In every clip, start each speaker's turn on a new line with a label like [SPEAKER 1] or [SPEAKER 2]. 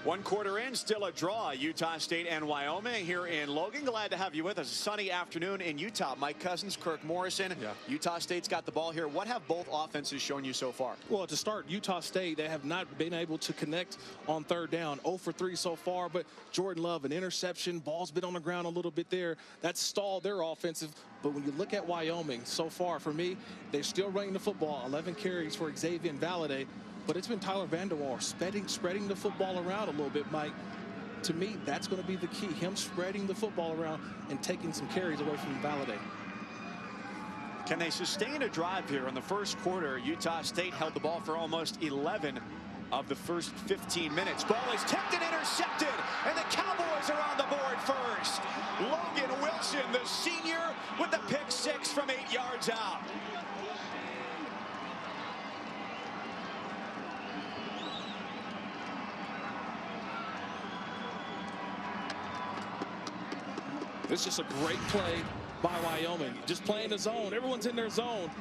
[SPEAKER 1] One quarter in, still a draw. Utah State and Wyoming here in Logan. Glad to have you with us. A sunny afternoon in Utah. Mike Cousins, Kirk Morrison.
[SPEAKER 2] Yeah.
[SPEAKER 1] Utah State's got the ball here. What have both offenses shown you so far?
[SPEAKER 2] Well, to start, Utah State, they have not been able to connect on third down. 0 for 3 so far, but Jordan Love, an interception. Ball's been on the ground a little bit there. That stalled their offensive. But when you look at Wyoming so far, for me, they're still running the football. 11 carries for Xavier Valade. But it's been Tyler Vanderwaal spreading the football around a little bit, Mike. To me, that's going to be the key. Him spreading the football around and taking some carries away from Valade.
[SPEAKER 1] Can they sustain a drive here in the first quarter? Utah State held the ball for almost 11 of the first 15 minutes. Ball is tipped and intercepted, and the Cowboys are on the board first. Logan Wilson, the senior, with the pick six from 8 yards out.
[SPEAKER 2] It's just a great play by Wyoming. Just playing the zone. Everyone's in their zone.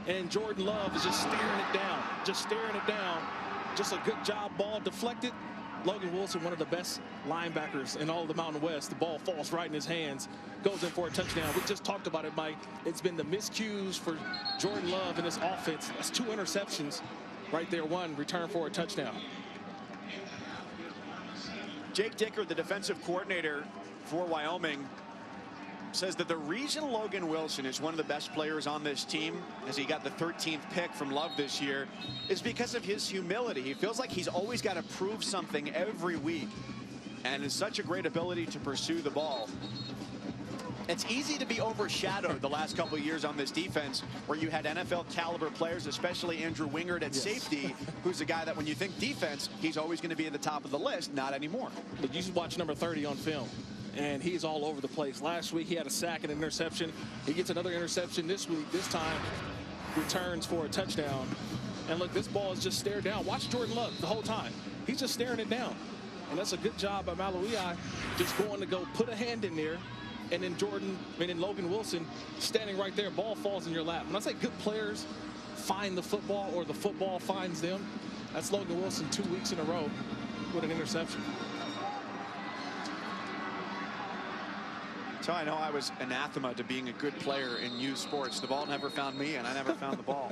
[SPEAKER 2] And Jordan Love is just staring it down. Just a good job. Ball deflected. Logan Wilson, one of the best linebackers in all of the Mountain West. The ball falls right in his hands. Goes in for a touchdown. We just talked about it, Mike. It's been the miscues for Jordan Love in this offense. That's 2 interceptions right there. 1 return for a touchdown.
[SPEAKER 1] Jake Dicker, the defensive coordinator for Wyoming, says that the reason Logan Wilson is one of the best players on this team, as he got the 13th pick from Love this year, is because of his humility. He feels like he's always got to prove something every week, and is such a great ability to pursue the ball. It's easy to be overshadowed the last couple of years on this defense, where you had NFL caliber players, especially Andrew Wingard at safety, who's a guy that when you think defense, he's always going to be at the top of the list. Not anymore.
[SPEAKER 2] But you should watch number 30 on film. And he's all over the place. Last week he had a sack and an interception. He gets another interception this week. This time returns for a touchdown. And look, this ball is just stared down. Watch Jordan Love the whole time. He's just staring it down. And that's a good job by Malawi, just going to go put a hand in there. And then Logan Wilson standing right there. Ball falls in your lap. When I say good players find the football or the football finds them, that's Logan Wilson 2 weeks in a row with an interception.
[SPEAKER 1] So I know I was anathema to being a good player in youth sports. The ball never found me, and I never found the ball.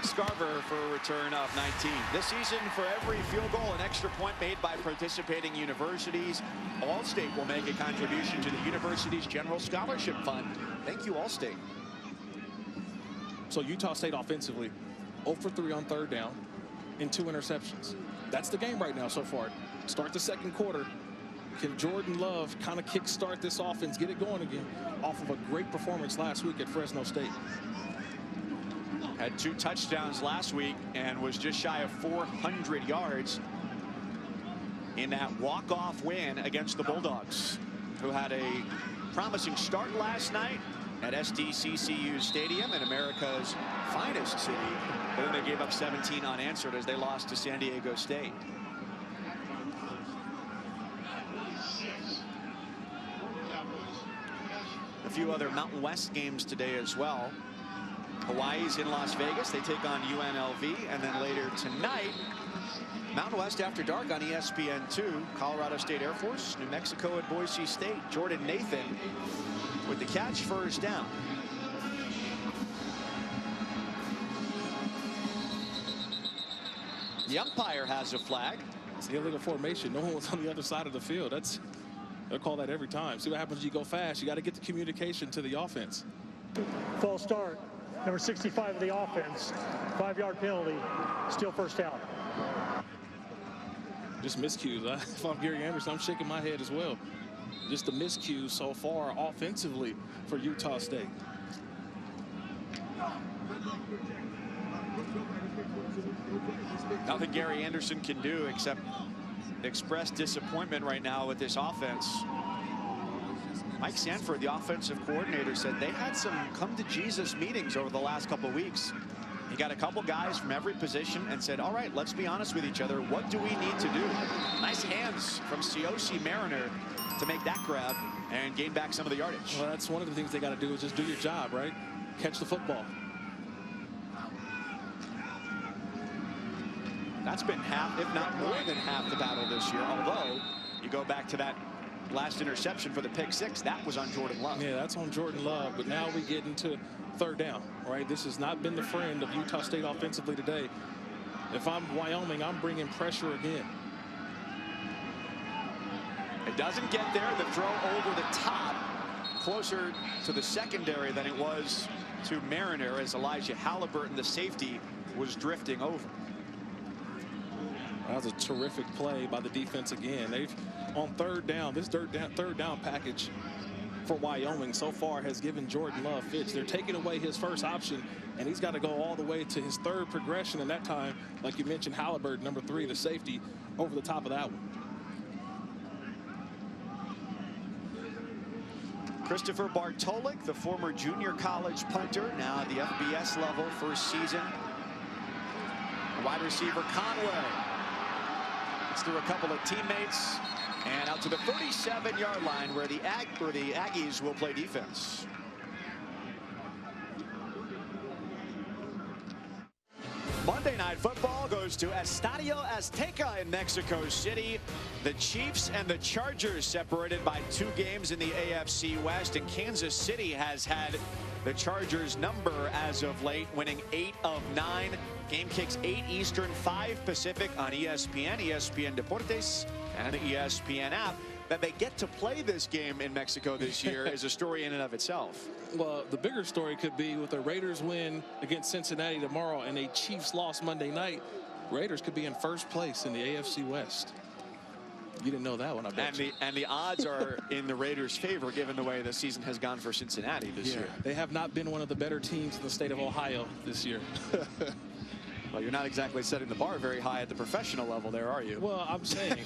[SPEAKER 1] Scarver for a return of 19. This season, for every field goal, an extra point made by participating universities, All-State will make a contribution to the university's General Scholarship Fund. Thank you, All-State.
[SPEAKER 2] So Utah State offensively, 0 for 3 on third down and 2 interceptions. That's the game right now so far. Start the second quarter. Can Jordan Love kind of kickstart this offense, get it going again, off of a great performance last week at Fresno State?
[SPEAKER 1] Had 2 touchdowns last week and was just shy of 400 yards in that walk-off win against the Bulldogs, who had a promising start last night at SDCCU Stadium in America's finest city. But then they gave up 17 unanswered as they lost to San Diego State. A few other Mountain West games today as well. Hawaii's in Las Vegas. They take on UNLV. And then later tonight, Mountain West After Dark on ESPN2. Colorado State Air Force, New Mexico at Boise State. Jordan Nathan with the catch, first down. The umpire has a flag.
[SPEAKER 2] It's the illegal formation. No one was on the other side of the field. They'll call that every time. See what happens when you go fast. You got to get the communication to the offense.
[SPEAKER 3] False start. Number 65 of the offense. 5-yard penalty. Still first down.
[SPEAKER 2] Just miscues. If I'm Gary Anderson, I'm shaking my head as well. Just the miscues so far offensively for Utah State.
[SPEAKER 1] Nothing Gary Anderson can do except express disappointment right now with this offense. Mike Sanford, the offensive coordinator, said they had some come-to-Jesus meetings over the last couple of weeks. He got a couple guys from every position and said, all right, let's be honest with each other. What do we need to do? Nice hands from Ciosi Mariner to make that grab and gain back some of the yardage.
[SPEAKER 2] Well, that's one of the things they got to do is just do your job, right? Catch the football.
[SPEAKER 1] That's been half, if not more than half the battle this year. Although, you go back to that last interception for the pick six, that was on Jordan Love.
[SPEAKER 2] Yeah, that's on Jordan Love. But now we get into third down, right? This has not been the friend of Utah State offensively today. If I'm Wyoming, I'm bringing pressure again.
[SPEAKER 1] It doesn't get there. The throw over the top, closer to the secondary than it was to Mariner, as Elijah Halliburton, the safety, was drifting over.
[SPEAKER 2] That was a terrific play by the defense again. They've, on third down, this third down package for Wyoming so far has given Jordan Love fits. They're taking away his first option, and he's got to go all the way to his third progression. And that time, like you mentioned, Halliburton, number 3, the safety, over the top of that one.
[SPEAKER 1] Christopher Bartolek, the former junior college punter, now at the FBS level, first season. Wide receiver Conway. It's through a couple of teammates and out to the 37-yard line where the Aggies will play defense. Monday Night Football goes to Estadio Azteca in Mexico City. The Chiefs and the Chargers separated by 2 games in the AFC West, and Kansas City has had the Chargers' number as of late, winning 8 of 9. Game kicks 8 Eastern, 5 Pacific on ESPN, ESPN Deportes, and the ESPN app. That they get to play this game in Mexico this year is a story in and of itself.
[SPEAKER 2] Well, the bigger story could be with the Raiders win against Cincinnati tomorrow and a Chiefs loss Monday night. Raiders could be in first place in the AFC West. You didn't know that one, I bet.
[SPEAKER 1] And the odds are in the Raiders' favor, given the way the season has gone for Cincinnati this year.
[SPEAKER 2] They have not been one of the better teams in the state of Ohio this year.
[SPEAKER 1] Well, you're not exactly setting the bar very high at the professional level there, are you?
[SPEAKER 2] Well, I'm saying,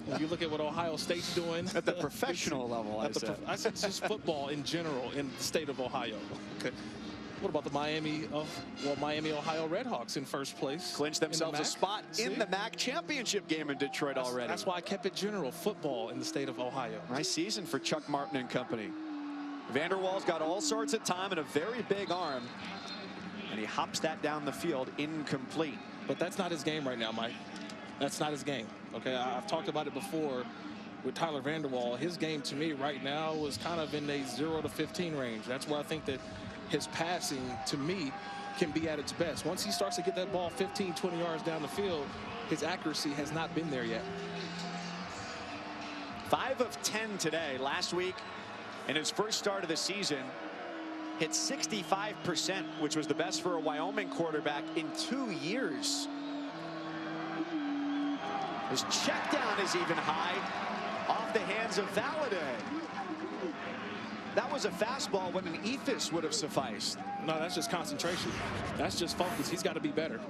[SPEAKER 2] when you look at what Ohio State's doing.
[SPEAKER 1] At the professional level, I said.
[SPEAKER 2] I said just football in general in the state of Ohio. Okay. What about the Miami, Ohio Redhawks in first place?
[SPEAKER 1] Clinched themselves a spot in the MAC championship game in Detroit already.
[SPEAKER 2] That's why I kept it general, football in the state of Ohio.
[SPEAKER 1] Nice season for Chuck Martin and company. Vanderwall's got all sorts of time and a very big arm. And he hops that down the field, incomplete.
[SPEAKER 2] But that's not his game right now, Mike. That's not his game. Okay, I've talked about it before with Tyler Vanderwall. His game to me right now was kind of in a 0 to 15 range. That's where I think that his passing, to me, can be at its best. Once he starts to get that ball 15, 20 yards down the field, his accuracy has not been there yet.
[SPEAKER 1] 5 of 10 today. Last week, in his first start of the season, hit 65%, which was the best for a Wyoming quarterback in 2 years. His check down is even high, off the hands of Valladay. That was a fastball when an ethos would have sufficed.
[SPEAKER 2] No, that's just concentration. That's just focus. He's got to be better.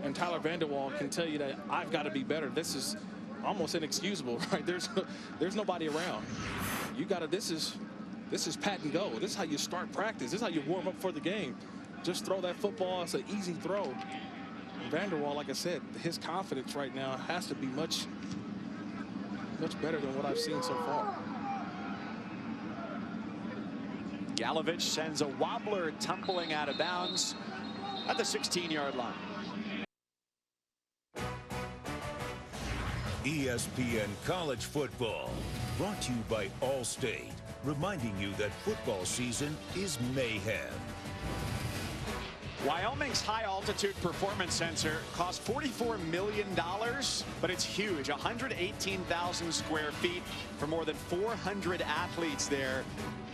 [SPEAKER 2] And Tyler Vanderwall can tell you that I've got to be better. This is almost inexcusable, right? There's nobody around. You got to, this is pat and go. This is how you start practice. This is how you warm up for the game. Just throw that football. It's an easy throw. And Vanderwall, like I said, his confidence right now has to be much better than what I've seen so far.
[SPEAKER 1] Galovich sends a wobbler tumbling out of bounds at the 16-yard line.
[SPEAKER 4] ESPN College Football, brought to you by Allstate, reminding you that football season is mayhem.
[SPEAKER 1] Wyoming's high-altitude performance center cost $44 million, but it's huge. 118,000 square feet for more than 400 athletes there.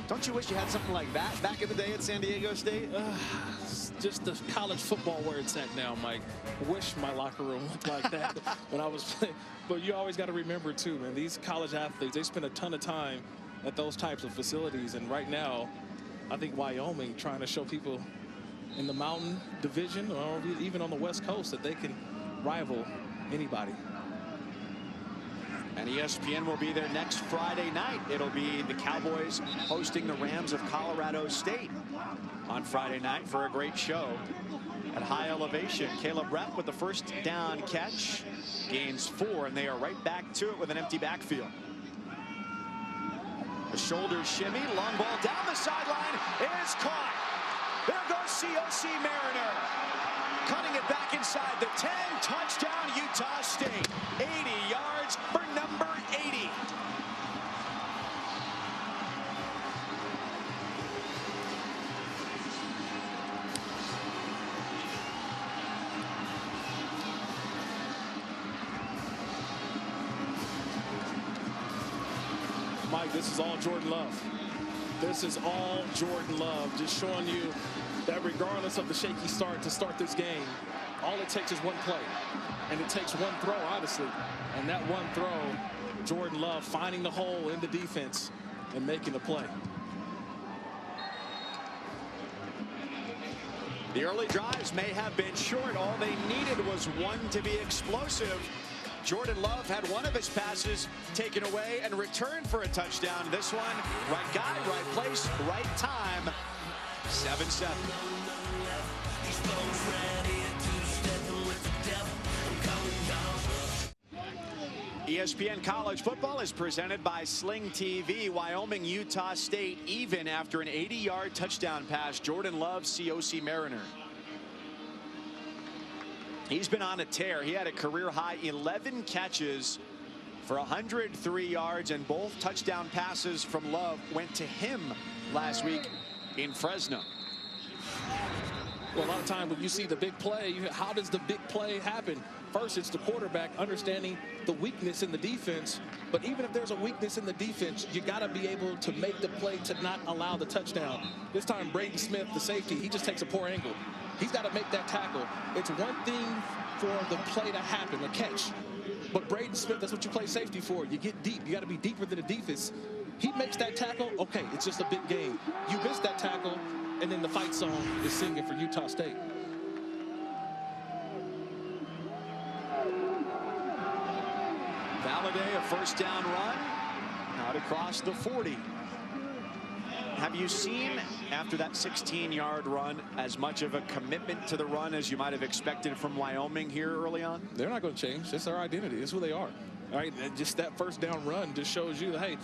[SPEAKER 1] Don't you wish you had something like that back in the day at San Diego State?
[SPEAKER 2] Just the college football where it's at now, Mike. I wish my locker room looked like that when I was playing. But you always got to remember, too, man, these college athletes, they spend a ton of time at those types of facilities. And right now, I think Wyoming trying to show people in the Mountain Division or even on the West Coast that they can rival anybody.
[SPEAKER 1] And ESPN will be there next Friday night. It'll be the Cowboys hosting the Rams of Colorado State on Friday night for a great show at high elevation. Caleb Rep with the first down catch, gains 4, and they are right back to it with an empty backfield. The shoulder shimmy, long ball down the sideline, is caught. There goes COC Mariner. Cutting it back inside the 10. Touchdown, Utah State. 80 yards for number 80.
[SPEAKER 2] Mike, this is all Jordan Love. This is all Jordan Love, just showing you that regardless of the shaky start to start this game, all it takes is one play. And it takes one throw, honestly. And that one throw, Jordan Love finding the hole in the defense and making the play.
[SPEAKER 1] The early drives may have been short. All they needed was one to be explosive. Jordan Love had one of his passes taken away and returned for a touchdown. This one, right guy, right place, right time. 7-7. ESPN College Football is presented by Sling TV. Wyoming, Utah State even after an 80-yard touchdown pass. Jordan Love, COC Mariner. He's been on a tear. He had a career-high 11 catches for 103 yards, and both touchdown passes from Love went to him last week in Fresno.
[SPEAKER 2] Well, a lot of time when you see the big play, how does the big play happen? First, it's the quarterback understanding the weakness in the defense. But even if there's a weakness in the defense, you got to be able to make the play to not allow the touchdown. This time, Braden Smith, the safety, he just takes a poor angle. He's got to make that tackle. It's one thing for the play to happen, a catch. But Braden Smith, that's what you play safety for. You get deep. You got to be deeper than the defense. He makes that tackle. Okay, it's just a big game. You miss that tackle, and then the fight song is singing for Utah State.
[SPEAKER 1] Valladay, a first down run out across the 40. Have you seen, after that 16-yard run, as much of a commitment to the run as you might have expected from Wyoming here early on?
[SPEAKER 2] They're not going to change. It's their identity. It's who they are. All right, and just that first down run just shows you that, hey,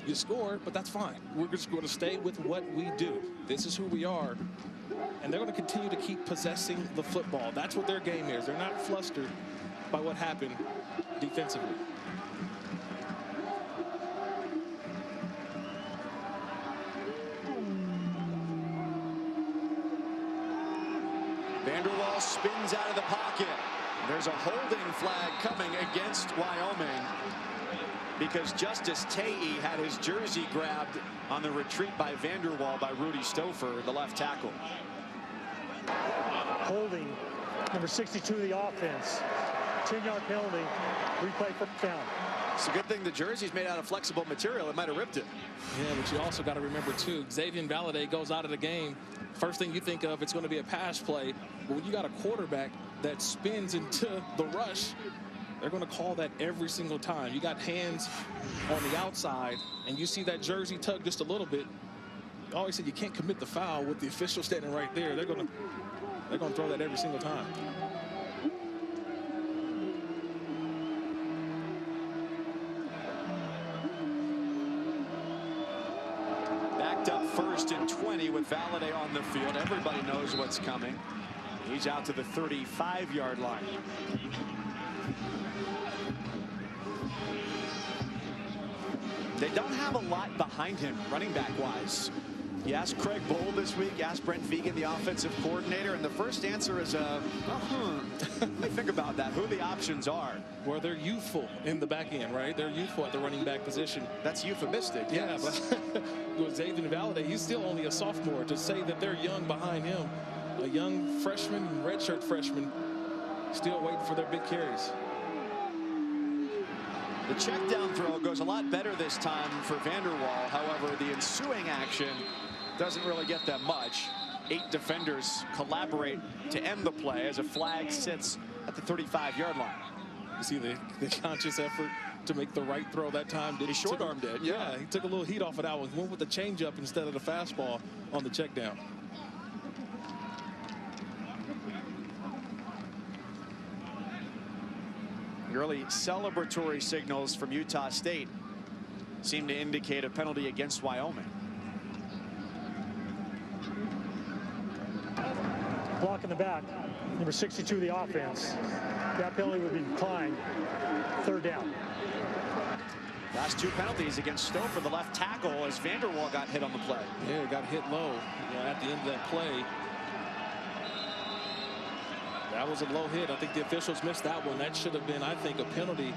[SPEAKER 2] you scored, but that's fine. We're just going to stay with what we do. This is who we are. And they're going to continue to keep possessing the football. That's what their game is. They're not flustered by what happened defensively.
[SPEAKER 1] Vanderwall spins out of the pocket. There's a holding flag coming against Wyoming because Justice Tae had his jersey grabbed on the retreat by Vanderwall by Rudy Stouffer, the left tackle.
[SPEAKER 3] Holding, number 62 of the offense. 10-yard penalty, replay for down.
[SPEAKER 1] It's a good thing the jersey's made out of flexible material. It might have ripped it.
[SPEAKER 2] Yeah, but you also got to remember, too, Xavier Valladay goes out of the game. First thing you think of, it's going to be a pass play. But when you got a quarterback that spins into the rush, they're going to call that every single time. You got hands on the outside, and you see that jersey tug just a little bit. I always said you can't commit the foul with the official standing right there. They're going to throw that every single time.
[SPEAKER 1] Backed up first and 20 with Valladay on the field. Everybody knows what's coming. He's out to the 35-yard line. They don't have a lot behind him running back-wise. You asked Craig Bowl this week, you asked Brent Vigen, the offensive coordinator, and the first answer is, let me think about that, who the options are.
[SPEAKER 2] Well, they're youthful in the back end, right? They're youthful at the running back position.
[SPEAKER 1] That's euphemistic,
[SPEAKER 2] yeah,
[SPEAKER 1] yes.
[SPEAKER 2] But with Xavier Valladay, he's still only a sophomore. To say that they're young behind him, a young freshman, redshirt freshman, still waiting for their big carries.
[SPEAKER 1] The check down throw goes a lot better this time for Vanderwall. However, the ensuing action doesn't really get that much. 8 defenders collaborate to end the play as a flag sits at the 35-yard line.
[SPEAKER 2] You see the conscious effort to make the right throw that time.
[SPEAKER 1] He short-armed it.
[SPEAKER 2] Yeah, he took a little heat off of that one. Went with the changeup instead of the fastball on the check down.
[SPEAKER 1] Early celebratory signals from Utah State seem to indicate a penalty against Wyoming.
[SPEAKER 3] block in the back, number 62 of the offense. That penalty would be declined. Third down.
[SPEAKER 1] Last two penalties against Stowe for the left tackle as Vanderwall got hit on the play.
[SPEAKER 2] Yeah, got hit low at the end of that play. That was a low hit. I think the officials missed that one. That should have been, I think, a penalty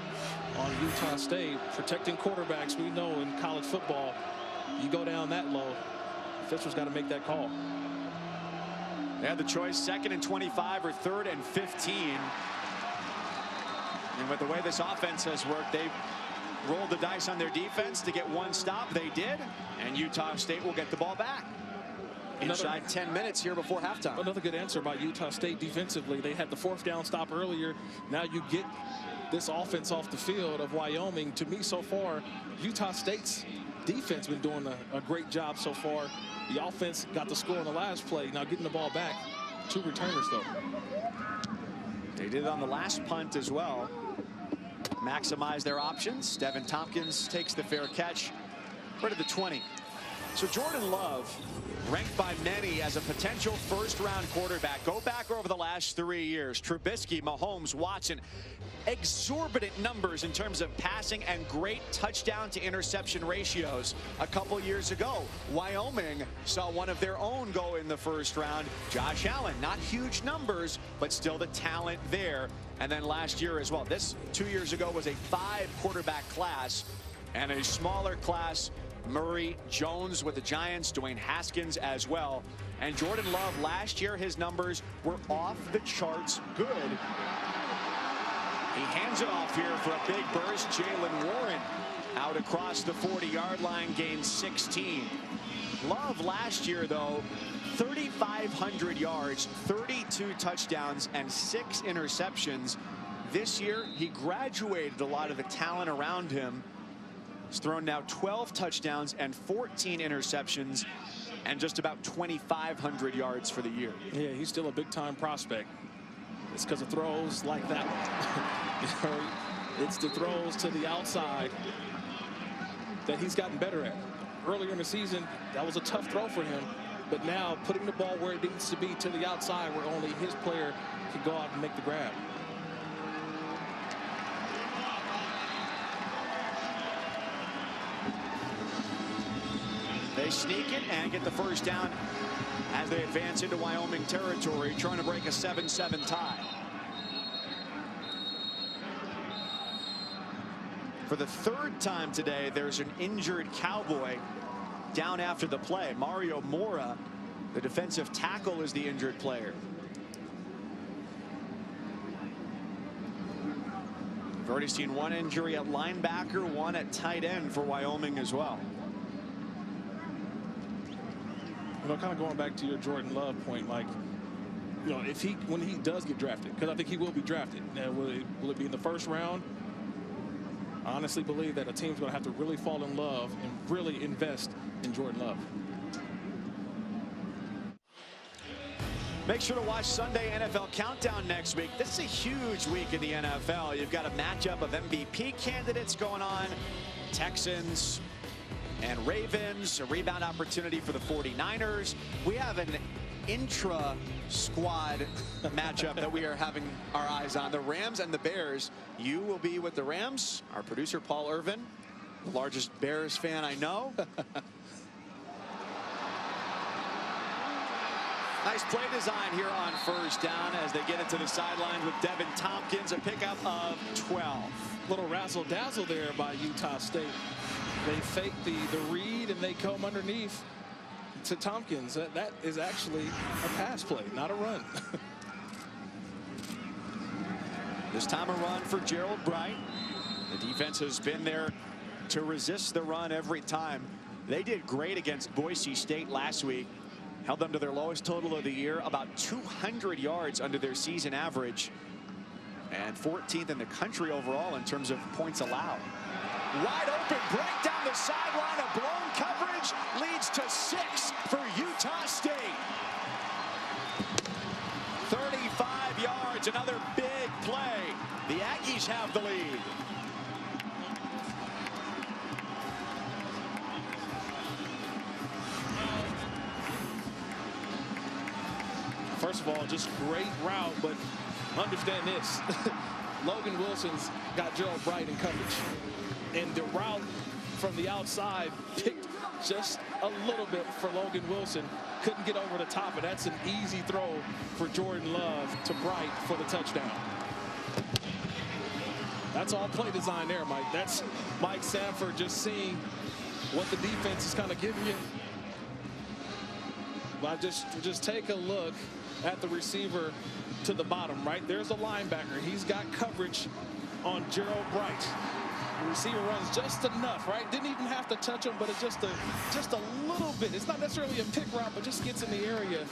[SPEAKER 2] on Utah State. Protecting quarterbacks, we know in college football, you go down that low, officials got to make that call.
[SPEAKER 1] They had the choice, 2nd and 25 or 3rd and 15. And with the way this offense has worked, they rolled the dice on their defense to get one stop. They did, and Utah State will get the ball back. Inside 10 minutes here before halftime.
[SPEAKER 2] Another good answer by Utah State defensively. They had the 4th down stop earlier. Now you get this offense off the field of Wyoming. To me, so far, Utah State's defense been doing a great job so far. The offense got the score on the last play. Now getting the ball back. 2 returners, though.
[SPEAKER 1] They did it on the last punt as well. Maximize their options. Devin Tompkins takes the fair catch right at the 20. So Jordan Love, ranked by many as a potential first-round quarterback. Go back over the last 3 years. Trubisky, Mahomes, Watson. Exorbitant numbers in terms of passing and great touchdown to interception ratios. A couple years ago, Wyoming saw one of their own go in the first round. Josh Allen, not huge numbers, but still the talent there. And then last year as well. This 2 years ago was a 5-quarterback class and a smaller class. Murray, Jones with the Giants, Dwayne Haskins as well. And Jordan Love, last year his numbers were off the charts good. He hands it off here for a big burst. Jalen Warren out across the 40-yard line, gained 16. Love last year, though, 3,500 yards, 32 touchdowns, and 6 interceptions. This year, he graduated a lot of the talent around him. He's thrown now 12 touchdowns and 14 interceptions and just about 2,500 yards for the year.
[SPEAKER 2] Yeah, he's still a big-time prospect. It's because of throws like that one. It's the throws to the outside that he's gotten better at. Earlier in the season, that was a tough throw for him. But now putting the ball where it needs to be to the outside where only his player can go out and make the grab.
[SPEAKER 1] They sneak it and get the first down as they advance into Wyoming territory, trying to break a 7-7 tie. For the 3rd time today, there's an injured Cowboy down after the play. Mario Mora, the defensive tackle, is the injured player. We've already seen one injury at linebacker, one at tight end for Wyoming as well.
[SPEAKER 2] You know, kind of going back to your Jordan Love point, like, you know, if when he does get drafted, because I think he will be drafted. Now, will it be in the 1st round? I honestly believe that a team's going to have to really fall in love and really invest in Jordan Love.
[SPEAKER 1] Make sure to watch Sunday NFL Countdown next week. This is a huge week in the NFL. You've got a matchup of MVP candidates going on. Texans and Ravens, a rebound opportunity for the 49ers. We have an intra-squad matchup that we are having our eyes on. The Rams and the Bears. You will be with the Rams. Our producer, Paul Irvin, the largest Bears fan I know. Nice play design here on 1st down as they get it to the sideline with Devin Tompkins, a pickup of 12.
[SPEAKER 2] Little razzle-dazzle there by Utah State. They fake the read and they come underneath to Tompkins. That is actually a pass play, not a run.
[SPEAKER 1] This time a run for Gerald Bright. The defense has been there to resist the run every time. They did great against Boise State last week. Held them to their lowest total of the year, about 200 yards under their season average. And 14th in the country overall in terms of points allowed. Wide open break down the sideline. A blown coverage leads to 6 for Utah State. 35 yards, another big play. The Aggies have the lead.
[SPEAKER 2] First of all, just great route, but understand this. Logan Wilson's got Gerald Bright in coverage. And the route from the outside picked just a little bit for Logan Wilson. Couldn't get over the top, and that's an easy throw for Jordan Love to Bright for the touchdown. That's all play design there, Mike. That's Mike Sanford just seeing what the defense is kind of giving you. But just take a look at the receiver to the bottom, right? There's a linebacker. He's got coverage on Gerald Bright. The receiver runs just enough, right? Didn't even have to touch him, but it's just a little bit. It's not necessarily a pick route, but just gets in the area.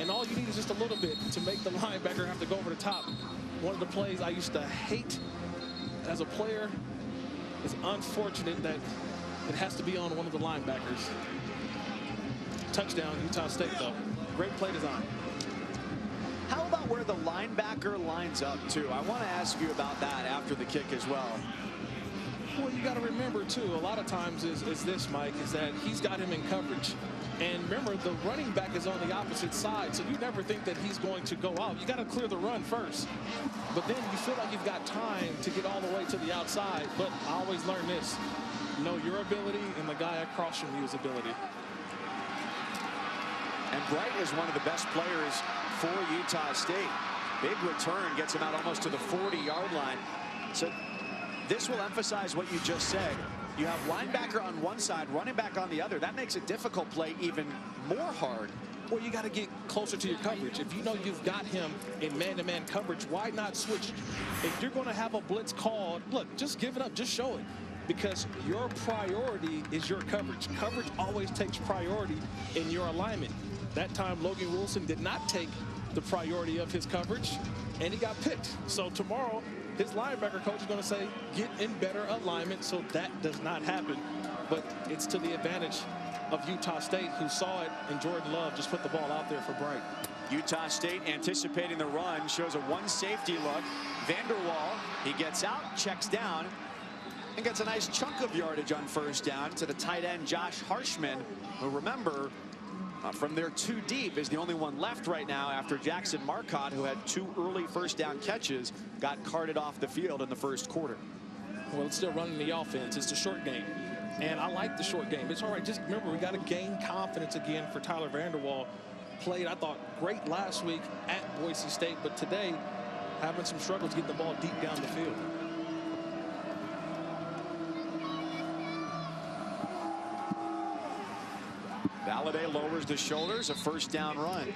[SPEAKER 2] And all you need is just a little bit to make the linebacker have to go over the top. One of the plays I used to hate as a player. It's unfortunate that it has to be on one of the linebackers. Touchdown, Utah State, though. Great play design.
[SPEAKER 1] How about where the linebacker lines up, too? I want to ask you about that after the kick as well.
[SPEAKER 2] Well, you got to remember, too, a lot of times is this, Mike, is that he's got him in coverage. And remember, the running back is on the opposite side, so you never think that he's going to go out. You got to clear the run first. But then you feel like you've got time to get all the way to the outside. But I always learn this. Know your ability and the guy across from you's ability.
[SPEAKER 1] And Bright is one of the best players for Utah State. Big return, gets him out almost to the 40-yard line. So this will emphasize what you just said. You have linebacker on one side, running back on the other. That makes a difficult play even more hard.
[SPEAKER 2] Well, you got to get closer to your coverage. If you know you've got him in man-to-man coverage, why not switch? If you're going to have a blitz called, look, just give it up. Just show it. Because your priority is your coverage. Coverage always takes priority in your alignment. That time, Logan Wilson did not take the priority of his coverage, and he got picked. So tomorrow, his linebacker coach is going to say, get in better alignment so that does not happen. But it's to the advantage of Utah State, who saw it, and Jordan Love just put the ball out there for Bright.
[SPEAKER 1] Utah State anticipating the run, shows a one safety look. Vanderwall, he gets out, checks down, and gets a nice chunk of yardage on first down to the tight end Josh Harshman, who, remember, from their two deep is the only one left right now after Jackson Marcotte, who had 2 early first down catches, got carted off the field in the first quarter.
[SPEAKER 2] Well, it's still running the offense. It's a short game. And I like the short game. It's all right. Just remember, we got to gain confidence again for Tyler Vanderwall. Played, I thought, great last week at Boise State, but today having some struggles getting the ball deep down the field.
[SPEAKER 1] Valladay lowers the shoulders, a first down run.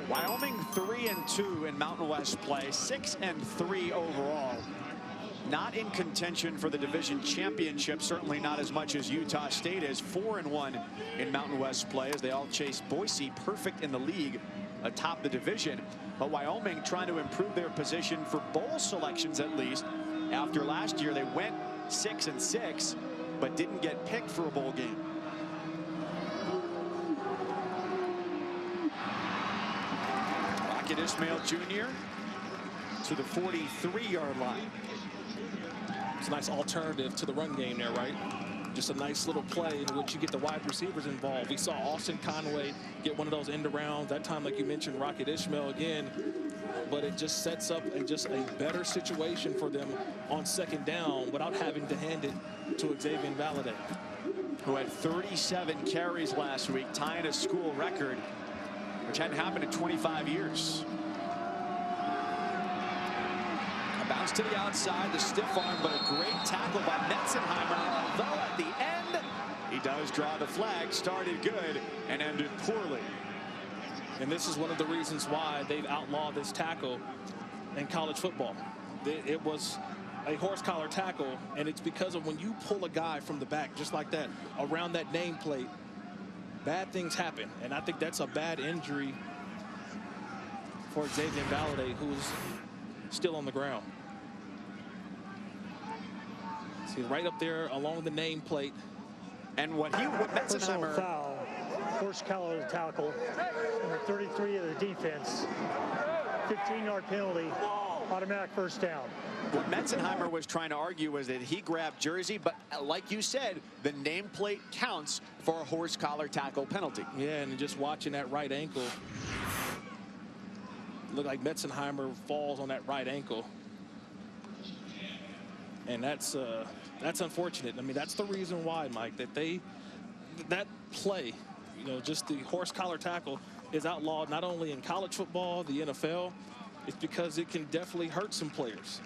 [SPEAKER 1] Wyoming 3-2 in Mountain West play, 6-3 overall. Not in contention for the division championship, certainly not as much as Utah State is. 4-1 in Mountain West play as they all chase Boise, perfect in the league atop the division. But Wyoming trying to improve their position for bowl selections at least. After last year, they went 6-6, but didn't get picked for a bowl game. Rocket Ismail Jr. to the 43-yard line.
[SPEAKER 2] It's a nice alternative to the run game there, right? Just a nice little play in which you get the wide receivers involved. We saw Austin Conway get one of those end arounds. That time, like you mentioned, Rocket Ismail again. But it just sets up just a better situation for them on second down without having to hand it to Xavier Valladay,
[SPEAKER 1] who had 37 carries last week, tying a school record, which hadn't happened in 25 years. A bounce to the outside, the stiff arm, but a great tackle by Metzenheimer. Although at the end, he does draw the flag. Started good and ended poorly.
[SPEAKER 2] And this is one of the reasons why they've outlawed this tackle in college football. It was a horse collar tackle, and it's because of when you pull a guy from the back just like that around that nameplate, bad things happen. And I think that's a bad injury for Xavier Valladay, who's still on the ground. See, right up there along the nameplate.
[SPEAKER 1] And what Metzenheimer
[SPEAKER 3] foul, horse collar tackle, number 33 of the defense, 15-yard penalty, automatic first down.
[SPEAKER 1] What Metzenheimer was trying to argue was that he grabbed jersey, but like you said, the nameplate counts for a horse collar tackle penalty.
[SPEAKER 2] Yeah, and just watching that right ankle, Looked like Metzenheimer falls on that right ankle. And that's unfortunate. I mean, that's the reason why, Mike, that play, you know, just the horse collar tackle is outlawed not only in college football, the NFL. It's because it can definitely hurt some players.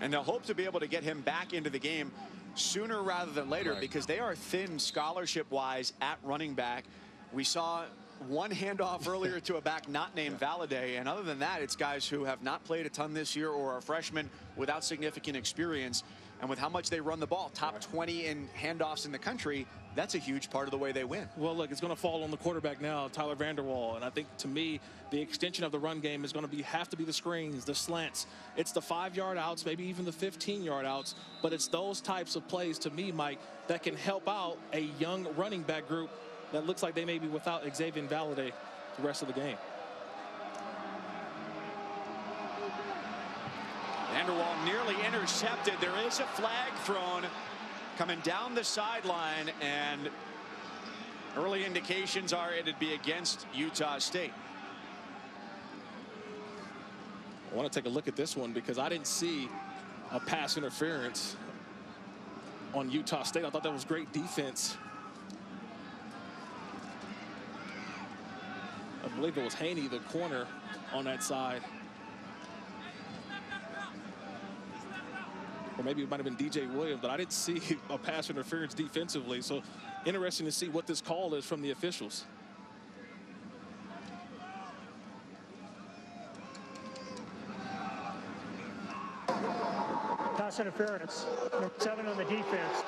[SPEAKER 1] And they'll hope to be able to get him back into the game sooner rather than later,
[SPEAKER 2] right,
[SPEAKER 1] because they are thin scholarship-wise at running back. We saw one handoff earlier to a back not named Valladay, and other than that, it's guys who have not played a ton this year or are freshmen without significant experience. And with how much they run the ball, top 20 in handoffs in the country, that's a huge part of the way they win.
[SPEAKER 2] Well, look, it's going to fall on the quarterback now, Tyler Vanderwall. And I think, to me, the extension of the run game is going to have to be the screens, the slants. It's the 5-yard outs, maybe even the 15-yard outs. But it's those types of plays, to me, Mike, that can help out a young running back group that looks like they may be without Xavier Valladay the rest of the game.
[SPEAKER 1] Vanderwall nearly intercepted. There is a flag thrown coming down the sideline, and early indications are it'd be against Utah State.
[SPEAKER 2] I want to take a look at this one because I didn't see a pass interference on Utah State. I thought that was great defense. I believe it was Haney, the corner on that side. Or maybe it might have been DJ Williams, but I didn't see a pass interference defensively. So interesting to see what this call is from the officials.
[SPEAKER 3] Pass interference. Number 7 on the defense.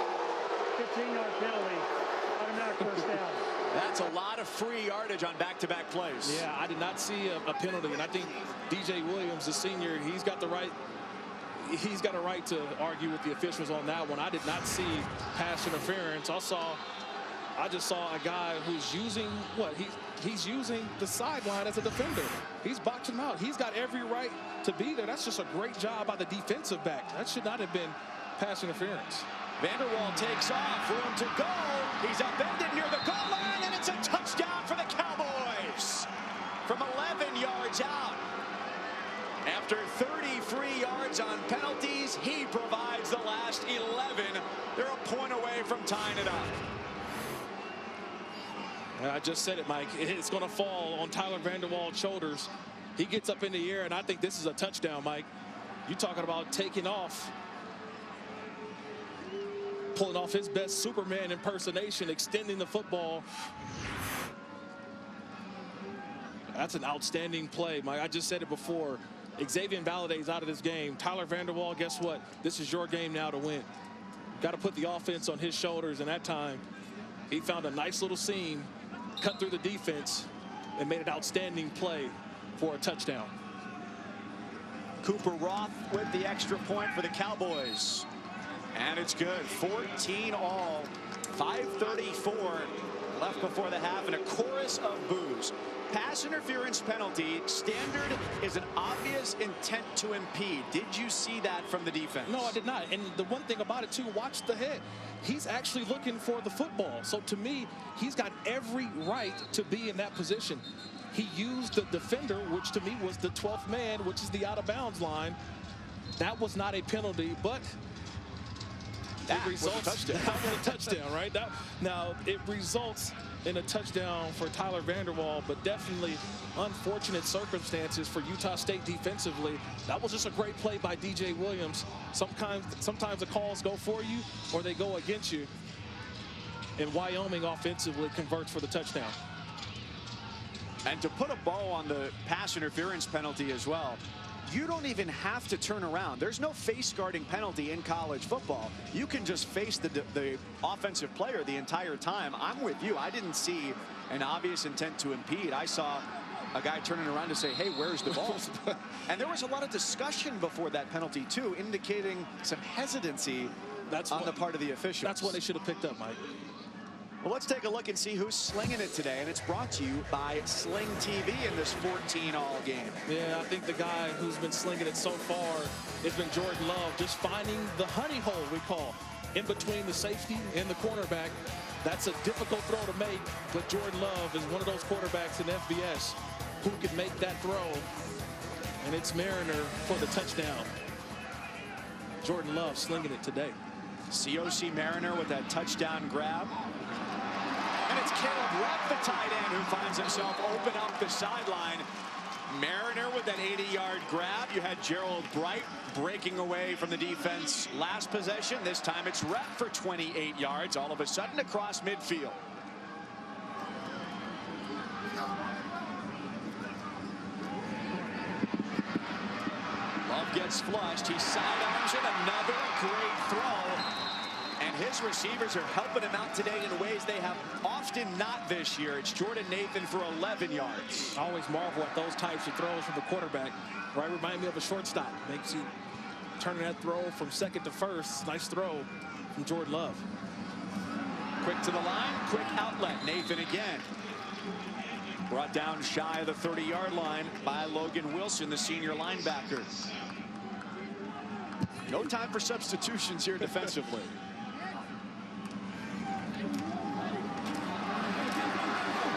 [SPEAKER 3] 15-yard penalty. Automatic first down.
[SPEAKER 1] That's a lot of free yardage on back-to-back plays.
[SPEAKER 2] Yeah, I did not see a penalty, and I think DJ Williams, the senior, he's got the right. He's got a right to argue with the officials on that one. I did not see pass interference. I just saw a guy who's using what? He's using the sideline as a defender. He's boxing him out. He's got every right to be there. That's just a great job by the defensive back. That should not have been pass interference.
[SPEAKER 1] Vanderwall takes off, room to go. He's upended near the goal line, and it's a touchdown for the Cowboys from 11 yards out. After 33 yards on penalties, he provides the last 11. They're a point away from tying it up.
[SPEAKER 2] I just said it, Mike. It's going to fall on Tyler Vanderwall's shoulders. He gets up in the air, and I think this is a touchdown, Mike. You're talking about taking off. Pulling off his best Superman impersonation, extending the football. That's an outstanding play, Mike. I just said it before. Xavier Valladay is out of this game. Tyler Vanderwall, guess what? This is your game now to win. Got to put the offense on his shoulders, and that time he found a nice little seam, cut through the defense, and made an outstanding play for a touchdown.
[SPEAKER 1] Cooper Roth with the extra point for the Cowboys. And it's good. 14 all. 5:34 left before the half, and a chorus of boos. Pass interference penalty. Standard is an obvious intent to impede. Did you see that from the defense?
[SPEAKER 2] No, I did not. And the one thing about it, too, watch the head. He's actually looking for the football. So, to me, he's got every right to be in that position. He used the defender, which to me was the 12th man, which is the out-of-bounds line. That was not a penalty, but
[SPEAKER 1] that was a touchdown.
[SPEAKER 2] That was a touchdown, right? Now, it results in a touchdown for Tyler Vanderwall, but definitely unfortunate circumstances for Utah State defensively. That was just a great play by DJ Williams. Sometimes the calls go for you or they go against you. And Wyoming offensively converts for the touchdown.
[SPEAKER 1] And to put a bow on the pass interference penalty as well, you don't even have to turn around. There's no face guarding penalty in college football. You can just face the offensive player the entire time. I'm with you. I didn't see an obvious intent to impede. I saw a guy turning around to say, hey, where's the ball? And there was a lot of discussion before that penalty, too, indicating some hesitancy on the part of the officials.
[SPEAKER 2] That's what they should have picked up, Mike.
[SPEAKER 1] Well, let's take a look and see who's slinging it today, and it's brought to you by Sling TV in this 14-all game.
[SPEAKER 2] Yeah, I think the guy who's been slinging it so far has been Jordan Love, just finding the honey hole, we call, in between the safety and the cornerback. That's a difficult throw to make, but Jordan Love is one of those quarterbacks in FBS who can make that throw, and it's Mariner for the touchdown. Jordan Love slinging it today.
[SPEAKER 1] COC Mariner with that touchdown grab. And it's Caleb Rupp, the tight end, who finds himself open up the sideline. Mariner with that 80-yard grab. You had Gerald Bright breaking away from the defense last possession. This time it's Rupp for 28 yards, all of a sudden across midfield. Love gets flushed. He sidearms it. Another great throw. And his receivers are helping him out today in ways they have often not this year. It's Jordan Nathan for 11 yards.
[SPEAKER 2] I always marvel at those types of throws from the quarterback. Right, remind me of a shortstop. Makes you turning that throw from second to first. Nice throw from Jordan Love.
[SPEAKER 1] Quick to the line, quick outlet. Nathan again. Brought down shy of the 30-yard line by Logan Wilson, the senior linebacker. No time for substitutions here defensively.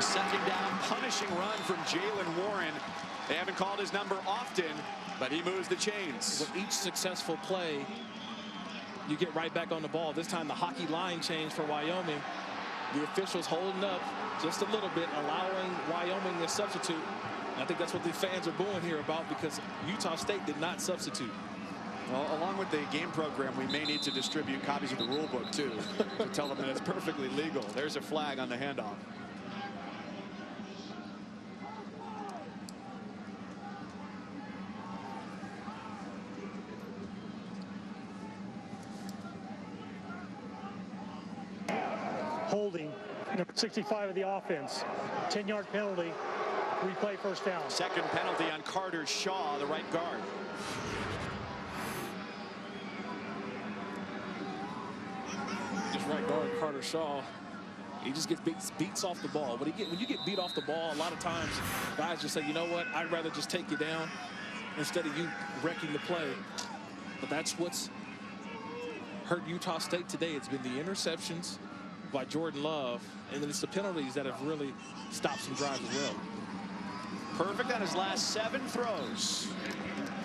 [SPEAKER 1] Second down, punishing run from Jalen Warren. They haven't called his number often, but he moves the chains.
[SPEAKER 2] With each successful play, you get right back on the ball. This time the hockey line change for Wyoming. The officials holding up just a little bit, allowing Wyoming to substitute. And I think that's what the fans are booing here about, because Utah State did not substitute.
[SPEAKER 1] Well, along with the game program, we may need to distribute copies of the rule book too to tell them that it's perfectly legal. There's a flag on the handoff.
[SPEAKER 3] Holding, number 65 of the offense. 10-yard penalty. Replay first down.
[SPEAKER 1] Second penalty on Carter Shaw, the right guard.
[SPEAKER 2] Just right guard Carter Shaw. He just gets beats off the ball. When you get beat off the ball, a lot of times guys just say, you know what, I'd rather just take you down instead of you wrecking the play. But that's what's hurt Utah State today. It's been the interceptions by Jordan Love, and then it's the penalties that have really stopped some drives as well.
[SPEAKER 1] Perfect on his last 7 throws.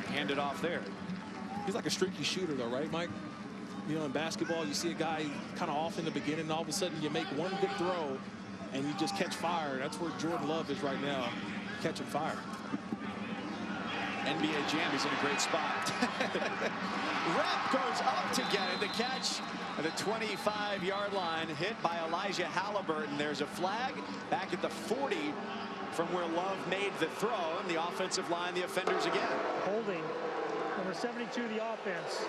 [SPEAKER 1] Handed off there.
[SPEAKER 2] He's like a streaky shooter though, right, Mike? You know, in basketball, you see a guy kind of off in the beginning, and all of a sudden you make one good throw and you just catch fire. That's where Jordan Love is right now, catching fire.
[SPEAKER 1] NBA Jam, he's in a great spot. Rep goes up to get it. The catch at the 25-yard line, hit by Elijah Halliburton. There's a flag back at the 40 from where Love made the throw, and the offensive line, the offenders again.
[SPEAKER 3] Holding, number 72 of the offense.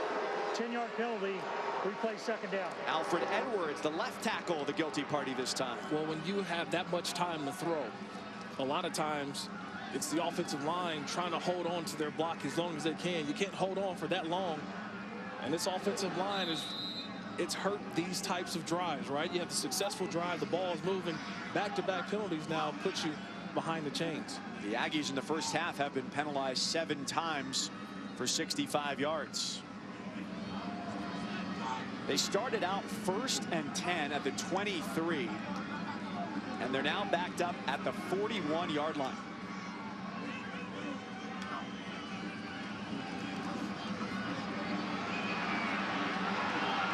[SPEAKER 3] 10-yard penalty. Replay second down.
[SPEAKER 1] Alfred Edwards, the left tackle, the guilty party this time.
[SPEAKER 2] Well, when you have that much time to throw, a lot of times it's the offensive line trying to hold on to their block as long as they can. You can't hold on for that long. And this offensive line it's hurt these types of drives, right? You have the successful drive, the ball is moving. Back-to-back penalties now put you behind the chains.
[SPEAKER 1] The Aggies in the first half have been penalized 7 times for 65 yards. They started out 1st and 10 at the 23, and they're now backed up at the 41-yard line.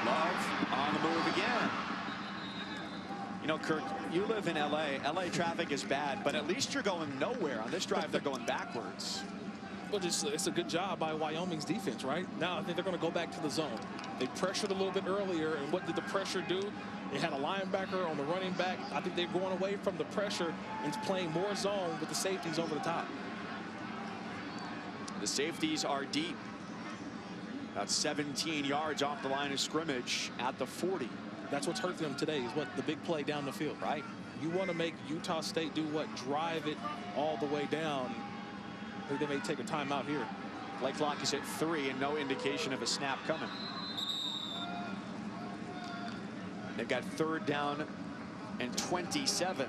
[SPEAKER 1] Love on the move again. You know, Kirk, you live in LA. LA traffic is bad, but at least you're going nowhere. On this drive, they're going backwards.
[SPEAKER 2] Well, it's a good job by Wyoming's defense, right? Now I think they're going to go back to the zone. They pressured a little bit earlier, and what did the pressure do? They had a linebacker on the running back. I think they're going away from the pressure and playing more zone with the safeties over the top.
[SPEAKER 1] The safeties are deep. About 17 yards off the line of scrimmage at the 40.
[SPEAKER 2] That's what's hurt them today, is what the big play down the field.
[SPEAKER 1] Right.
[SPEAKER 2] You want to make Utah State do what? Drive it all the way down. I think they may take a timeout here.
[SPEAKER 1] Play clock is at 3 and no indication of a snap coming. They've got 3rd down and 27.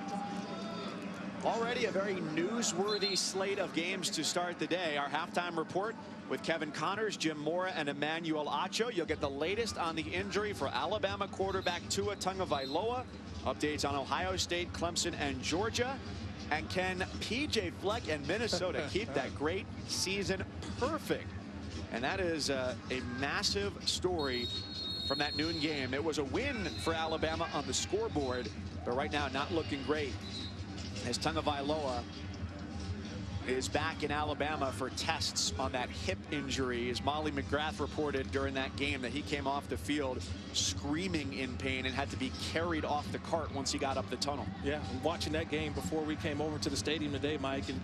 [SPEAKER 1] Already a very newsworthy slate of games to start the day. Our halftime report with Kevin Connors, Jim Mora, and Emmanuel Acho. You'll get the latest on the injury for Alabama quarterback Tua Tagovailoa. Updates on Ohio State, Clemson, and Georgia. And can P.J. Fleck and Minnesota keep that great season perfect? And that is a massive story from that noon game. It was a win for Alabama on the scoreboard, but right now not looking great as Tagovailoa is back in Alabama for tests on that hip injury. As Molly McGrath reported during that game that he came off the field screaming in pain and had to be carried off the cart once he got up the tunnel.
[SPEAKER 2] Yeah, watching that game before we came over to the stadium today, Mike, and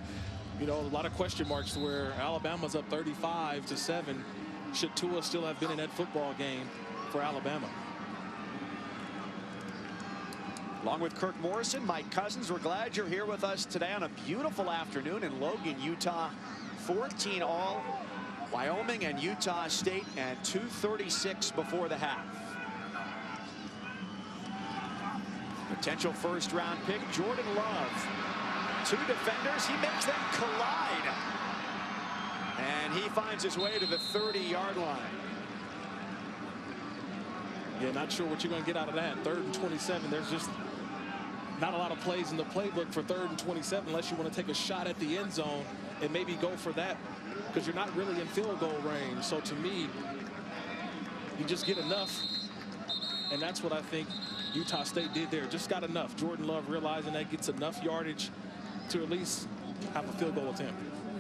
[SPEAKER 2] you know, a lot of question marks where Alabama's up 35-7. Should Tua still have been in that football game for Alabama?
[SPEAKER 1] Along with Kirk Morrison, Mike Cousins, we're glad you're here with us today on a beautiful afternoon in Logan, Utah. 14 all, Wyoming and Utah State, and 2:36 before the half. Potential first-round pick, Jordan Love. Two defenders, he makes them collide. And he finds his way to the 30-yard line.
[SPEAKER 2] Yeah, not sure what you're going to get out of that. 3rd and 27, there's just not a lot of plays in the playbook for 3rd and 27 unless you want to take a shot at the end zone and maybe go for that because you're not really in field goal range. So to me, you just get enough, and that's what I think Utah State did there. Just got enough. Jordan Love realizing that gets enough yardage to at least have a field goal attempt.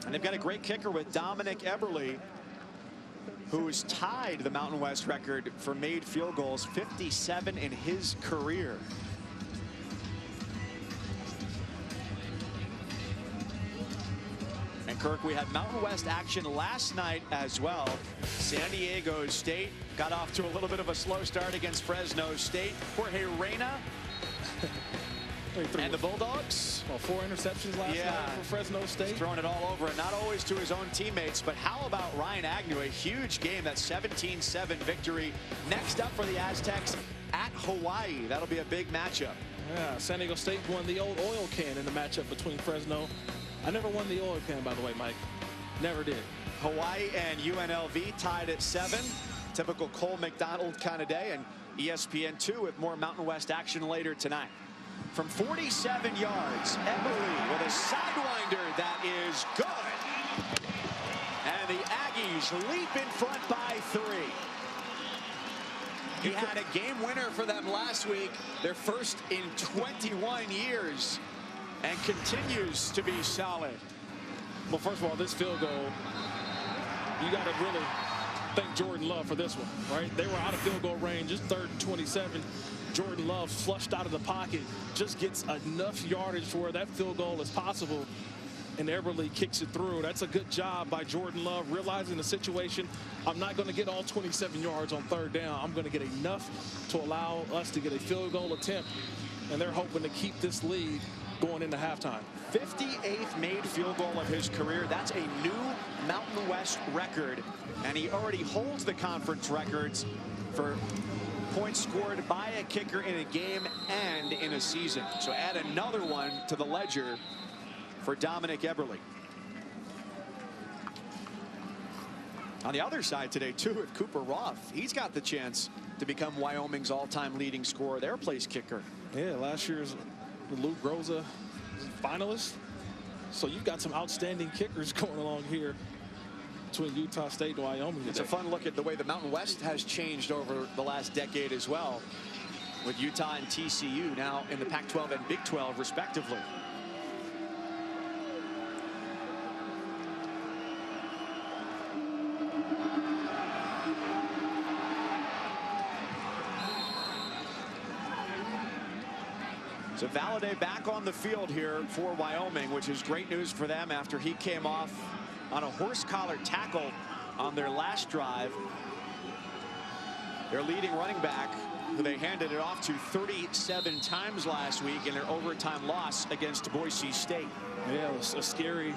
[SPEAKER 1] And they've got a great kicker with Dominic Eberle, who's tied the Mountain West record for made field goals, 57 in his career. And Kirk, we had Mountain West action last night as well. San Diego State got off to a little bit of a slow start against Fresno State. Jorge Reyna and the Bulldogs.
[SPEAKER 2] Well, 4 interceptions last night for Fresno State.
[SPEAKER 1] Throwing it all over, and not always to his own teammates. But how about Ryan Agnew? A huge game, that 17-7 victory. Next up for the Aztecs at Hawaii. That'll be a big matchup.
[SPEAKER 2] Yeah, San Diego State won the old oil can in the matchup between Fresno. I never won the oil can, by the way, Mike. Never did.
[SPEAKER 1] Hawaii and UNLV tied at 7. Typical Cole McDonald kind of day. And ESPN2 with more Mountain West action later tonight. From 47 yards, Eberle with a sidewinder that is good. And the Aggies leap in front by 3. He had a game winner for them last week, their first in 21 years, and continues to be solid.
[SPEAKER 2] Well, first of all, this field goal, you got to really thank Jordan Love for this one, right? They were out of field goal range, just 3rd and 27. Jordan Love flushed out of the pocket, just gets enough yardage for where that field goal is possible, and Eberle kicks it through. That's a good job by Jordan Love, realizing the situation. I'm not going to get all 27 yards on 3rd down. I'm going to get enough to allow us to get a field goal attempt, and they're hoping to keep this lead going into halftime.
[SPEAKER 1] 58th made field goal of his career. That's a new Mountain West record, and he already holds the conference records for points scored by a kicker in a game and in a season. So add another one to the ledger for Dominic Eberle. On the other side today, too, with Cooper Roth. He's got the chance to become Wyoming's all-time leading scorer, their place kicker.
[SPEAKER 2] Yeah, last year's Luke Rosa finalist. So you've got some outstanding kickers going along here between Utah State and Wyoming today.
[SPEAKER 1] It's a fun look at the way the Mountain West has changed over the last decade as well, with Utah and TCU now in the Pac-12 and Big 12 respectively. So Valladay back on the field here for Wyoming, which is great news for them after he came off on a horse collar tackle on their last drive. Their leading running back, who they handed it off to 37 times last week in their overtime loss against Boise State.
[SPEAKER 2] Yeah, it was a scary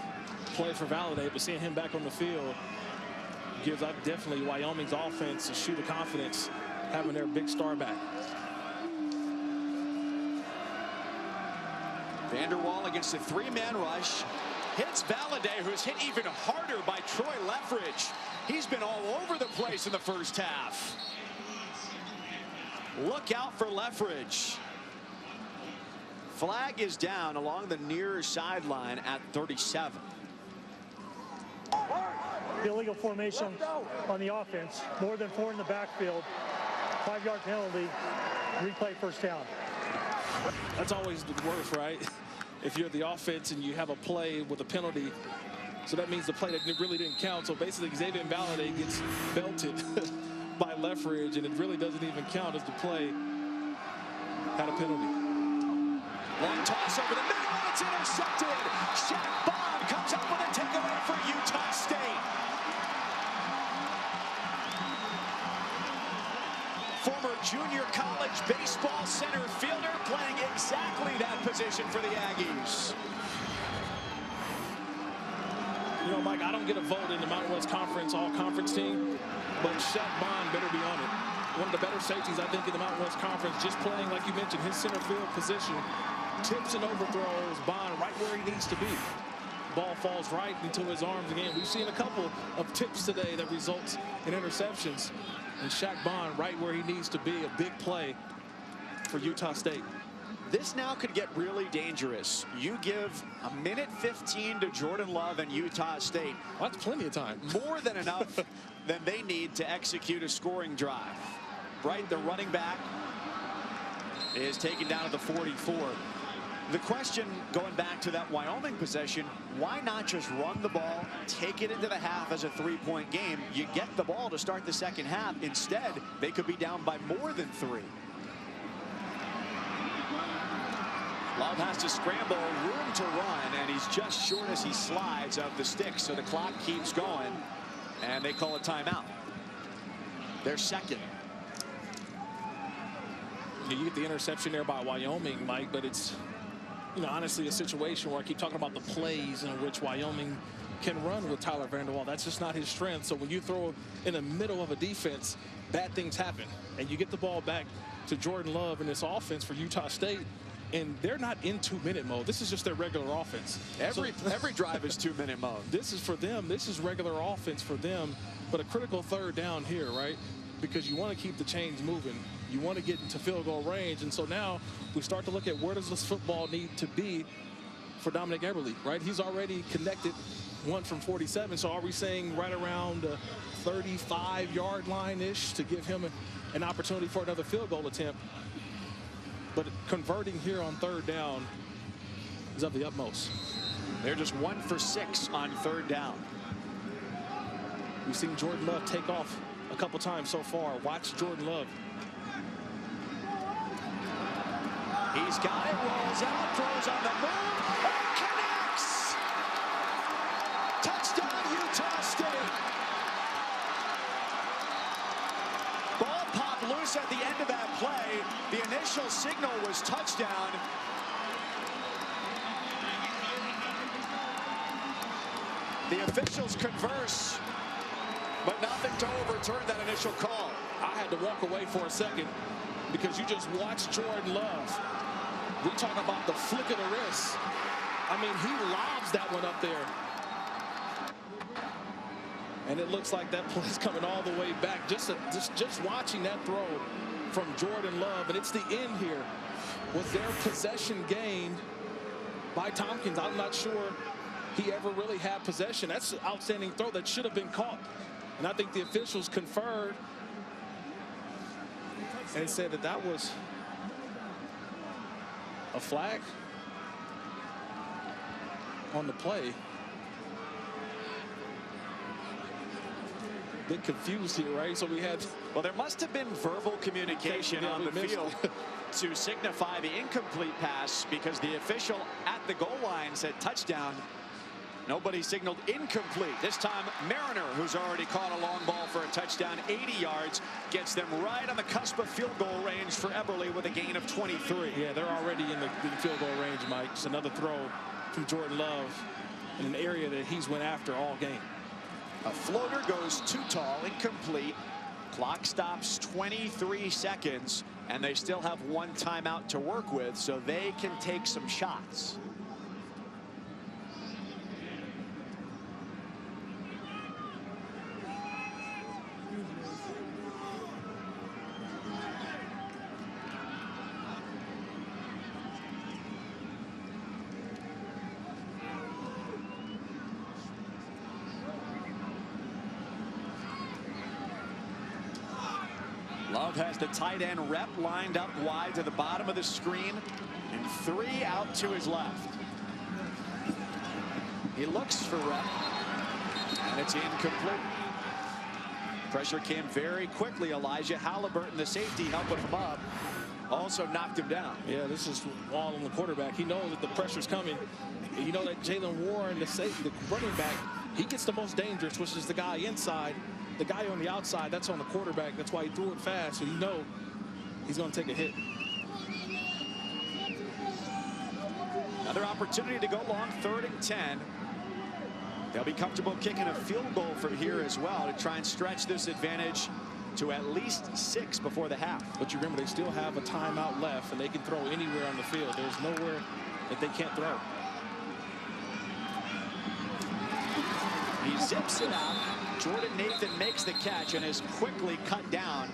[SPEAKER 2] play for Valladay, but seeing him back on the field gives definitely Wyoming's offense a shoot of confidence, having their big star back.
[SPEAKER 1] Vanderwall against a three-man rush. Hits Valladay, who's hit even harder by Troy Leffridge. He's been all over the place in the first half. Look out for Leffridge. Flag is down along the near sideline at 37.
[SPEAKER 3] Illegal formation on the offense. More than 4 in the backfield. 5-yard penalty. Replay first down.
[SPEAKER 2] That's always the worst, right? If you're the offense and you have a play with a penalty, so that means the play that really didn't count. So basically, Xavier Valladay gets belted by Leffridge, and it really doesn't even count as the play had a penalty.
[SPEAKER 1] Long toss over the middle, and it's intercepted. Shaq Bond comes up with a takeaway for Utah State. Former junior college baseball center fielder playing exactly that position for the Aggies.
[SPEAKER 2] You know, Mike, I don't get a vote in the Mountain West Conference all-conference team, but Shaq Bond better be on it. One of the better safeties, I think, in the Mountain West Conference, just playing, like you mentioned, his center field position. Tips and overthrows, Bond right where he needs to be. Ball falls right into his arms again. We've seen a couple of tips today that results in interceptions. And Shaq Bond right where he needs to be, a big play for Utah State.
[SPEAKER 1] This now could get really dangerous. You give a minute 15 to Jordan Love and Utah State.
[SPEAKER 2] Well, that's plenty of time.
[SPEAKER 1] More than enough than they need to execute a scoring drive. Bright, the running back, is taken down to the 44. The question, going back to that Wyoming possession, why not just run the ball, take it into the half as a 3-point game? You get the ball to start the second half. Instead, they could be down by more than 3. Love has to scramble, room to run, and he's just short as he slides of the stick, so the clock keeps going, and they call a timeout. Their second.
[SPEAKER 2] You get the interception there by Wyoming, Mike, but it's, you know, honestly a situation where I keep talking about the plays in which Wyoming can run with Tyler Vanderwall. That's just not his strength. So when you throw in the middle of a defense, bad things happen. And you get the ball back to Jordan Love in this offense for Utah State, and they're not in 2-minute mode. This is just their regular offense.
[SPEAKER 1] Every drive is 2-minute mode.
[SPEAKER 2] This is for them. This is regular offense for them, but a critical third down here, right? Because you want to keep the chains moving. You want to get into field goal range. And so now we start to look at where does this football need to be for Dominic Eberle, right? He's already connected 1 from 47. So are we saying right around the 35-yard line-ish to give him an opportunity for another field goal attempt? But converting here on third down is of the utmost.
[SPEAKER 1] They're just 1 for 6 on third down.
[SPEAKER 2] We've seen Jordan Love take off a couple times so far. Watch Jordan Love.
[SPEAKER 1] He's got it, rolls out, throws on the move, and connects! Touchdown, Utah State! Ball popped loose at the end of that play. The initial signal was touchdown. The officials converse, but nothing to overturn that initial call.
[SPEAKER 2] I had to walk away for a second because you just watched Jordan Love. We talk about the flick of the wrist. I mean, he lobs that one up there. And it looks like that play's coming all the way back. Just watching that throw from Jordan Love, and it's the end here. Was their possession gained by Tompkins? I'm not sure he ever really had possession. That's an outstanding throw that should have been caught. And I think the officials conferred and said that that was a flag on the play. Bit confused here, right? So we had,
[SPEAKER 1] well, there must have been verbal communication on the field to signify the incomplete pass, because the official at the goal line said touchdown. Nobody signaled incomplete. This time, Mariner, who's already caught a long ball for a touchdown, 80 yards, gets them right on the cusp of field goal range for Eberle with a gain of 23.
[SPEAKER 2] Yeah, they're already in the field goal range, Mike. It's another throw from Jordan Love in an area that he's went after all game.
[SPEAKER 1] A floater goes too tall, incomplete. Clock stops 23 seconds, and they still have 1 timeout to work with, so they can take some shots. has the tight end Rep lined up wide to the bottom of the screen, and 3 out to his left. He looks for Rep, and it's incomplete. Pressure came very quickly. Elijah Halliburton, the safety, helping him up, also knocked him down.
[SPEAKER 2] Yeah, this is all on the quarterback. He knows that the pressure's coming. You know that Jalen Warren, the running back, he gets the most dangerous, which is the guy inside. The guy on the outside, that's on the quarterback. That's why he threw it fast, so you know he's going to take a hit.
[SPEAKER 1] Another opportunity to go long, 3rd and 10. They'll be comfortable kicking a field goal from here as well to try and stretch this advantage to at least 6 before the half.
[SPEAKER 2] But you remember, they still have a timeout left, and they can throw anywhere on the field. There's nowhere that they can't throw.
[SPEAKER 1] He zips it out. Jordan Nathan makes the catch and is quickly cut down.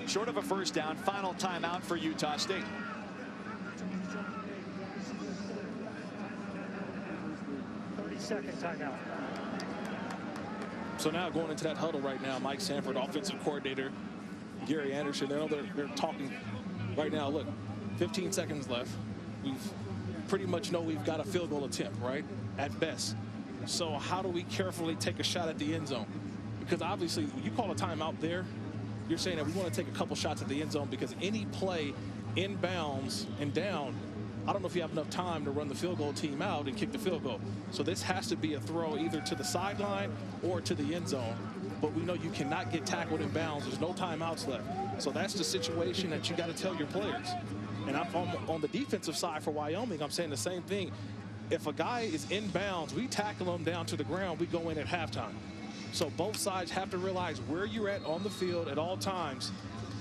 [SPEAKER 1] Short of a first down. Final timeout for Utah State.
[SPEAKER 3] Second timeout.
[SPEAKER 2] So now going into that huddle right now, Mike Sanford, offensive coordinator, Gary Anderson, they're talking right now. Look, 15 seconds left. We've pretty much know we've got a field goal attempt, right, at best. So how do we carefully take a shot at the end zone? Because obviously, when you call a timeout there, you're saying that we want to take a couple shots at the end zone, because any play inbounds and down, I don't know if you have enough time to run the field goal team out and kick the field goal. So this has to be a throw either to the sideline or to the end zone. But we know you cannot get tackled in bounds. There's no timeouts left. So that's the situation that you got to tell your players. And I'm on the defensive side for Wyoming, I'm saying the same thing. If a guy is in bounds, we tackle him down to the ground, we go in at halftime. So both sides have to realize where you're at on the field at all times.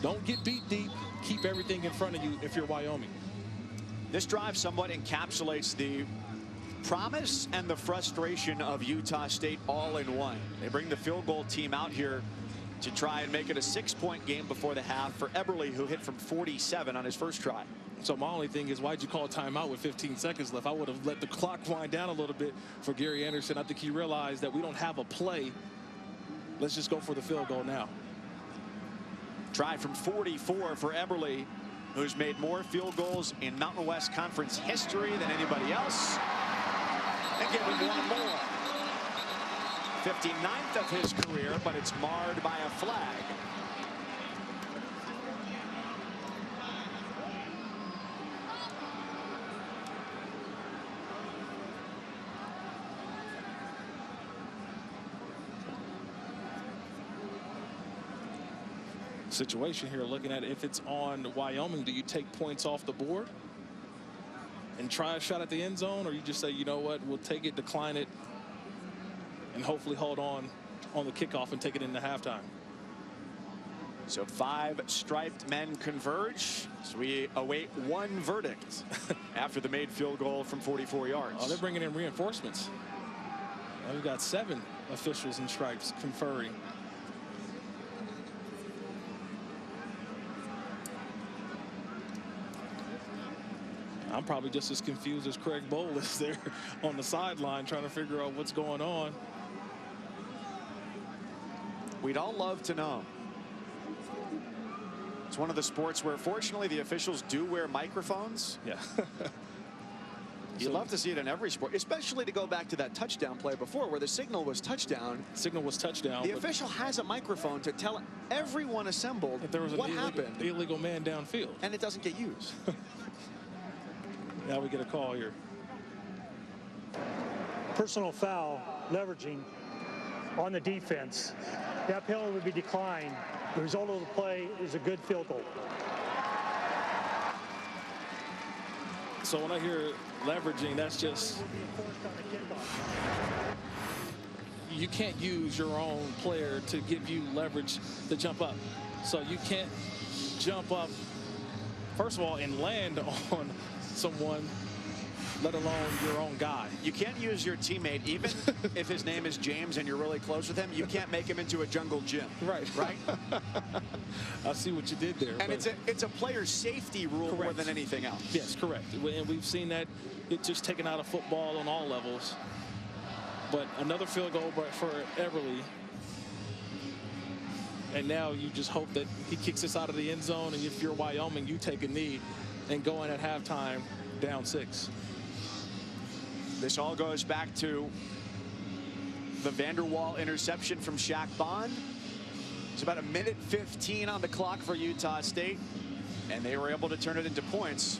[SPEAKER 2] Don't get beat deep. Keep everything in front of you if you're Wyoming.
[SPEAKER 1] This drive somewhat encapsulates the promise and the frustration of Utah State all in one. They bring the field goal team out here to try and make it a 6-point game before the half for Eberle, who hit from 47 on his first try.
[SPEAKER 2] So my only thing is, why'd you call a timeout with 15 seconds left? I would have let the clock wind down a little bit for Gary Anderson. I think he realized that we don't have a play. Let's just go for the field goal now.
[SPEAKER 1] Try from 44 for Eberle, who's made more field goals in Mountain West Conference history than anybody else. And give him one more. 59th of his career, but it's marred by a flag.
[SPEAKER 2] Situation here, looking at if it's on Wyoming, do you take points off the board and try a shot at the end zone, or you just say, you know what, we'll take it, decline it, and hopefully hold on the kickoff and take it into halftime?
[SPEAKER 1] So 5 striped men converge. So we await one verdict after the made field goal from 44 yards.
[SPEAKER 2] Oh, they're bringing in reinforcements. Now we've got 7 officials in stripes conferring. I'm probably just as confused as Craig Bowl is there on the sideline trying to figure out what's going on.
[SPEAKER 1] We'd all love to know. It's one of the sports where, fortunately, the officials do wear microphones.
[SPEAKER 2] Yeah.
[SPEAKER 1] You'd love to see it in every sport, especially to go back to that touchdown play before where the signal was touchdown.
[SPEAKER 2] Signal was touchdown.
[SPEAKER 1] The official has a microphone to tell everyone assembled
[SPEAKER 2] that there was
[SPEAKER 1] what
[SPEAKER 2] an
[SPEAKER 1] happened.
[SPEAKER 2] Illegal man downfield.
[SPEAKER 1] And it doesn't get used.
[SPEAKER 2] Now we get a call here.
[SPEAKER 3] Personal foul, leveraging on the defense. That penalty would be declined. The result of the play is a good field goal.
[SPEAKER 2] So when I hear leveraging, that's just, you can't use your own player to give you leverage to jump up. So you can't jump up, first of all, and land on someone, let alone your own guy.
[SPEAKER 1] You can't use your teammate, even if his name is James and you're really close with him. You can't make him into a jungle gym.
[SPEAKER 2] Right.
[SPEAKER 1] Right?
[SPEAKER 2] I see what you did there.
[SPEAKER 1] And it's a player safety rule
[SPEAKER 2] correct.
[SPEAKER 1] more than anything else.
[SPEAKER 2] Yes, correct. And we've seen that it's just taken out of football on all levels. But another field goal for Eberle. And now you just hope that he kicks this out of the end zone, and if you're Wyoming, you take a knee and go in at halftime down 6.
[SPEAKER 1] This all goes back to the Vanderwall interception from Shaq Bond. It's about 1:15 on the clock for Utah State, and they were able to turn it into points.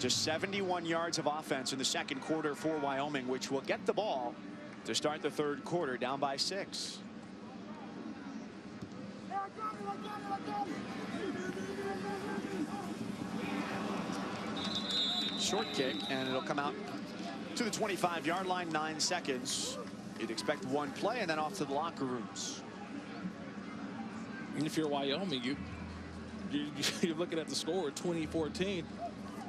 [SPEAKER 1] Just 71 yards of offense in the second quarter for Wyoming, which will get the ball to start the third quarter down by 6. Short kick, and it'll come out to the 25-yard line. 9 seconds. You'd expect one play and then off to the locker rooms.
[SPEAKER 2] And if you're Wyoming, you're looking at the score at 20-14.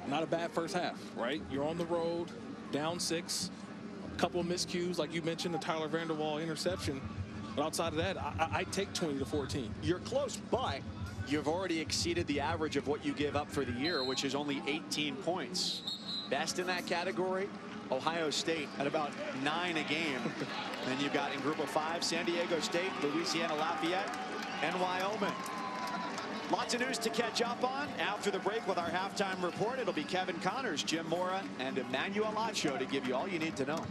[SPEAKER 2] Not a bad first half, right? You're on the road, down 6. A couple of miscues, like you mentioned, the Tyler Vanderwall interception. But outside of that, I take 20-14.
[SPEAKER 1] You're close, but you've already exceeded the average of what you give up for the year, which is only 18 points. Best in that category, Ohio State at about 9 a game. Then you've got in Group of 5, San Diego State, Louisiana Lafayette, and Wyoming. Lots of news to catch up on after the break with our halftime report. It'll be Kevin Connors, Jim Mora, and Emmanuel Acho to give you all you need to know.